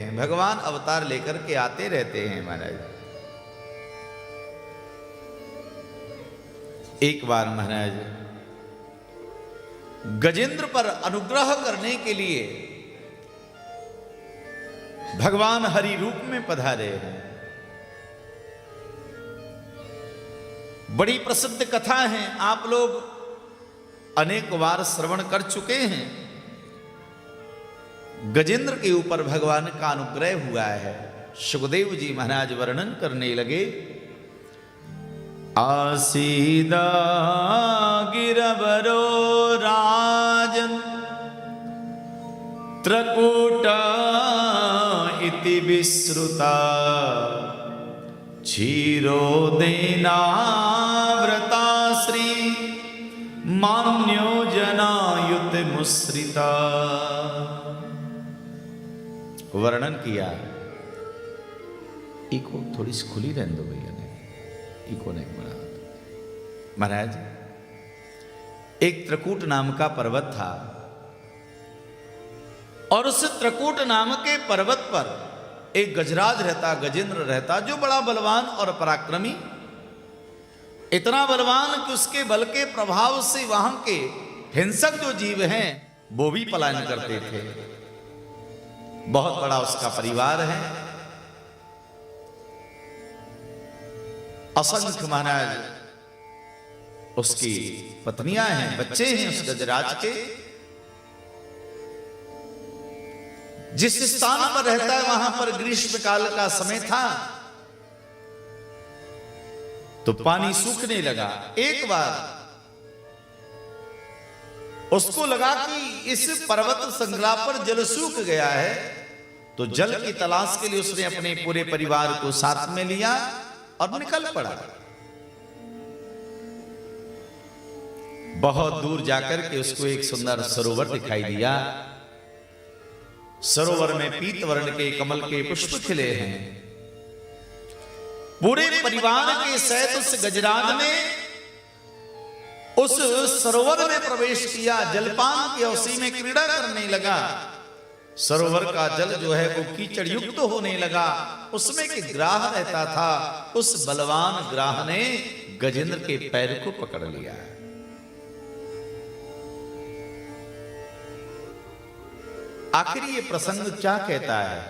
भगवान अवतार लेकर के आते रहते हैं महाराज। एक बार महाराज गजेंद्र पर अनुग्रह करने के लिए भगवान हरि रूप में पधारे हैं। बड़ी प्रसिद्ध कथा है, आप लोग अनेक बार श्रवण कर चुके हैं। गजेंद्र के ऊपर भगवान का अनुग्रह हुआ है। सुखदेव जी महाराज वर्णन करने लगे। आसीदा गिरवरो राजन त्रकूट इति विश्रुता क्षीरोदेनाव्रता श्री मान्यो जनायुत मुश्रिता। वर्णन किया। इको थोड़ी सी खुली रहने दो भैया ने, इको नहीं बना। महाराज एक त्रकूट नाम का पर्वत था और उस त्रकूट नाम के पर्वत पर एक गजराज रहता, गजेंद्र रहता, जो बड़ा बलवान और पराक्रमी, इतना बलवान कि उसके बल के प्रभाव से वहां के हिंसक जो जीव हैं वो भी पलायन करते थे। बहुत बड़ा उसका परिवार है। असंख्य महाराज उसकी पत्नियां हैं, बच्चे हैं उस गजराज के। जिस स्थान पर रहता है वहां पर ग्रीष्म काल का समय था तो पानी सूखने लगा। एक बार उसको लगा कि इस पर्वत श्रृंखला पर जल सूख गया है, तो जल की तलाश के लिए उसने अपने पूरे परिवार को साथ में लिया और निकल पड़ा। बहुत दूर जाकर के उसको एक सुंदर सरोवर दिखाई दिया। सरोवर में पीत वर्ण के कमल के पुष्प खिले हैं। पूरे परिवार के सहित उस गजराज ने उस सरोवर में प्रवेश किया। जलपान की उसी में क्रीड़ा करने लगा। सरोवर का जल जो है वो कीचड़ युक्त होने लगा। उसमें एक ग्राह रहता था। उस बलवान ग्राह ने गजेंद्र के पैर को पकड़ लिया। आखिर ये प्रसंग क्या कहता है,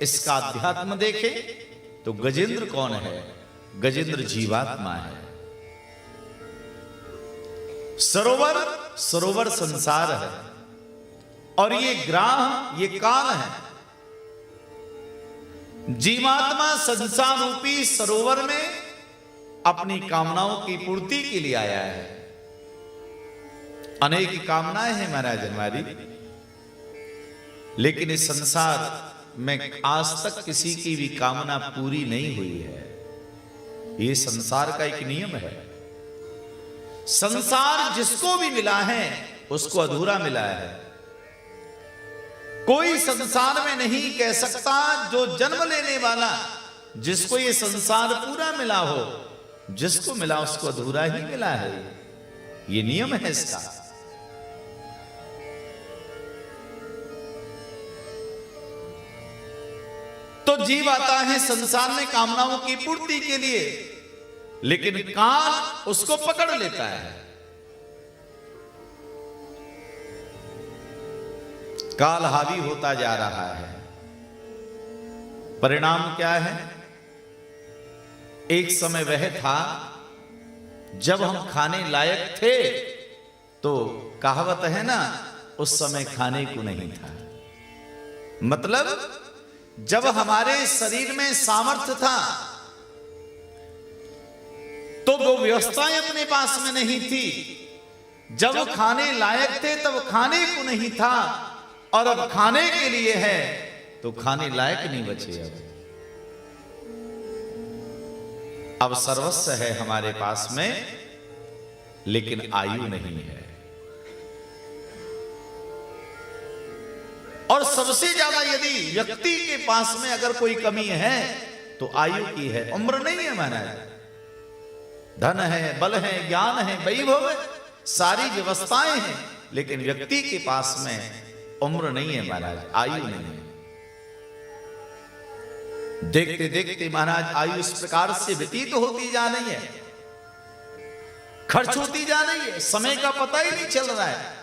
इसका अध्यात्म देखें तो गजेंद्र कौन है? गजेंद्र जीवात्मा है। सरोवर सरोवर संसार है और ये ग्राह ये काल है। जीवात्मा संसार रूपी सरोवर में अपनी कामनाओं की पूर्ति के लिए आया है। अनेक कामनाएं हैं महाराज हमारी, लेकिन इस संसार में आज तक किसी की भी कामना पूरी नहीं हुई है। ये संसार का एक नियम है। संसार जिसको भी मिला है उसको अधूरा मिला है। कोई संसार में नहीं कह सकता जो जन्म लेने वाला जिसको ये संसार पूरा मिला हो, जिसको मिला उसको अधूरा ही मिला है। ये नियम है इसका। तो जीव आता है संसार में कामनाओं की पूर्ति के लिए, लेकिन काल उसको पकड़ लेता है। काल हावी होता जा रहा है। परिणाम क्या है? एक समय वह था जब हम खाने लायक थे, तो कहावत है ना, उस समय खाने को नहीं था। मतलब जब हमारे शरीर में सामर्थ्य था तो वो व्यवस्थाएं अपने पास में नहीं थी। जब खाने लायक थे तब खाने को नहीं था, और अब खाने के लिए है तो खाने लायक नहीं बचे। अब सर्वस्व है हमारे पास में, लेकिन आयु नहीं है। और सबसे ज्यादा यदि व्यक्ति के पास में अगर कोई कमी है तो आयु की है, उम्र नहीं है महाराज। धन है, बल है, ज्ञान है, वैभव है, सारी व्यवस्थाएं हैं, लेकिन व्यक्ति के पास में उम्र नहीं है महाराज, आयु नहीं है। देखते देखते महाराज आयु इस प्रकार से व्यतीत होती जा रही है, खर्च होती जा रही है, समय का पता ही नहीं चल रहा है।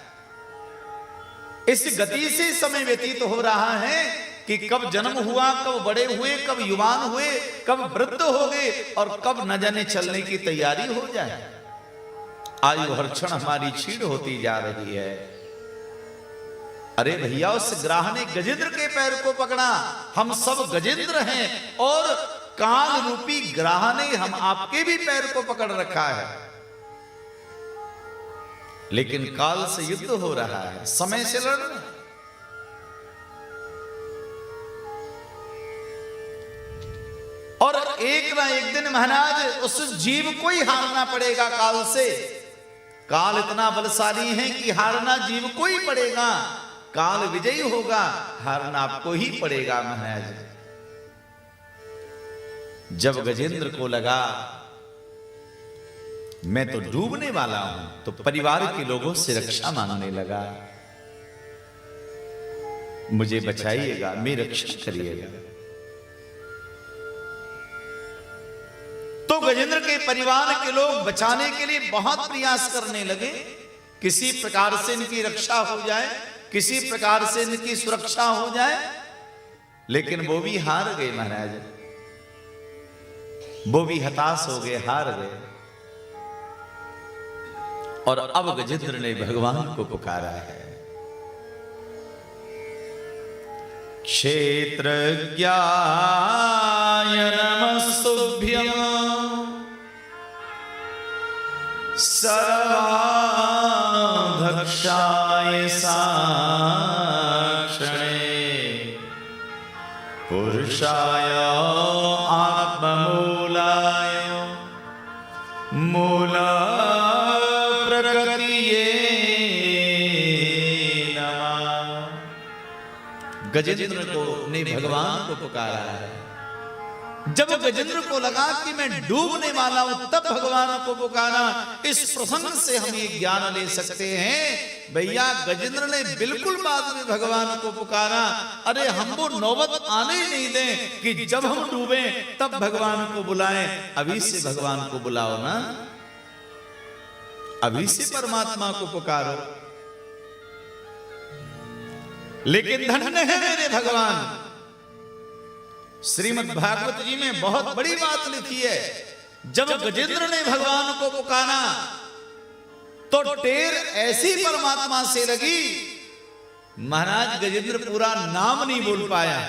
इस गति से समय व्यतीत हो रहा है कि कब जन्म हुआ, कब बड़े हुए, कब युवान हुए, कब वृद्ध हो गए और कब न जाने चलने की तैयारी हो जाए। आयु हर क्षण हमारी छीड़ होती जा रही है। अरे भैया, उस ग्राह ने गजेंद्र के पैर को पकड़ा। हम सब गजेंद्र हैं और काल रूपी ग्राह ने हम आपके भी पैर को पकड़ रखा है, लेकिन काल से युद्ध हो रहा है, समय से लड़ रहे हैं। और एक ना एक दिन महाराज उस जीव को ही हारना पड़ेगा काल से। काल इतना बलशाली है कि हारना जीव को ही पड़ेगा। काल विजयी होगा, हारना आपको ही पड़ेगा महाराज। जब गजेंद्र को लगा मैं तो डूबने वाला हूं, तो परिवार के लोगों से रक्षा मांगने लगा, मुझे बचाइएगा, मेरी रक्षा करिएगा। तो गजेंद्र के परिवार के लोग बचाने के लिए बहुत प्रयास करने लगे, किसी प्रकार से इनकी रक्षा हो जाए, किसी प्रकार से इनकी सुरक्षा हो जाए, लेकिन वो भी हार गए महाराज। वो भी हताश हो गए, हार गए। और अब गजेंद्र ने भगवान को पुकारा है। क्षेत्रज्ञाय नमस्तुभ्यं सर्वाध्यक्षाय साक्षणे पुरुषाय आत्ममूलाय मूल प्रकृतिये नमः। गजेंद्र को ने भगवान को पुकारा है। जब गजेंद्र को लगा कि मैं डूबने वाला हूं, तब भगवान को पुकारा। इस प्रसंग से हम ये ज्ञान ले सकते हैं, भैया गजेंद्र ने बिल्कुल बाद में भगवान को पुकारा। अरे हम वो नौबत आने ही नहीं दें कि जब हम डूबे तब भगवान को बुलाएं। अभी से भगवान को बुलाओ ना, अभी से परमात्मा को पुकारो। लेकिन धन्य है मेरे भगवान। श्रीमद् भागवत जी में बहुत बड़ी बात लिखी है। जब गजेंद्र ने भगवान को पुकारा तो टेर ऐसी परमात्मा से लगी, महाराज गजेंद्र पूरा नाम नहीं बोल पाया,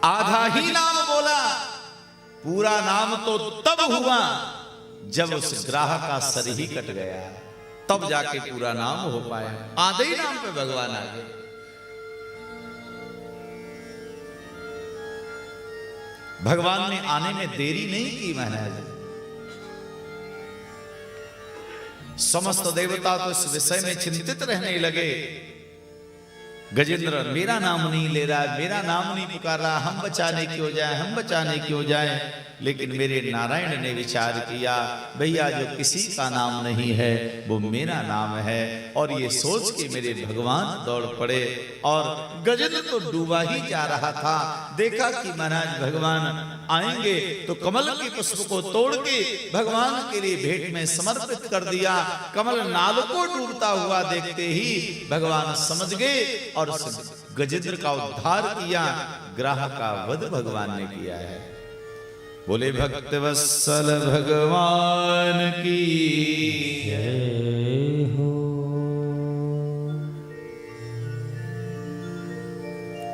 आधा ही नाम बोला। पूरा नाम तो तब हुआ जब उस ग्राह का सर ही कट गया, तब जाके पूरा नाम हो पाया। आधे ही नाम पे भगवान आ गए। भगवान ने आने में देरी नहीं की महाराज। समस्त देवता तो इस विषय में चिंतित रहने लगे। गजेंद्र मेरा नाम नहीं ले रहा है, मेरा नाम नहीं पुकार रहा, हम बचाने क्यों जाए, हम बचाने क्यों जाए। लेकिन मेरे नारायण ने विचार किया, भैया जो किसी का नाम नहीं है वो मेरा नाम है। और ये सोच के मेरे भगवान दौड़ पड़े। और गजेंद्र तो डूबा ही जा रहा था, देखा कि महाराज भगवान आएंगे तो कमल के पुष्प को तोड़ के भगवान के लिए भेंट में समर्पित कर दिया। कमल नाल को डूबता हुआ देखते ही भगवान समझ गए और गजेंद्र का उद्धार किया। ग्राह का वध भगवान ने किया है। बोले भक्त वत्सल भगवान की जय हो।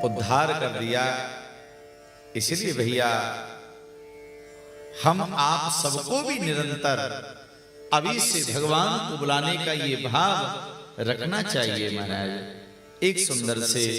उद्धार कर दिया। इसलिए भैया हम आप सबको भी निरंतर अभी से भगवान को बुलाने का ये भाव रखना चाहिए महाराज। एक सुंदर से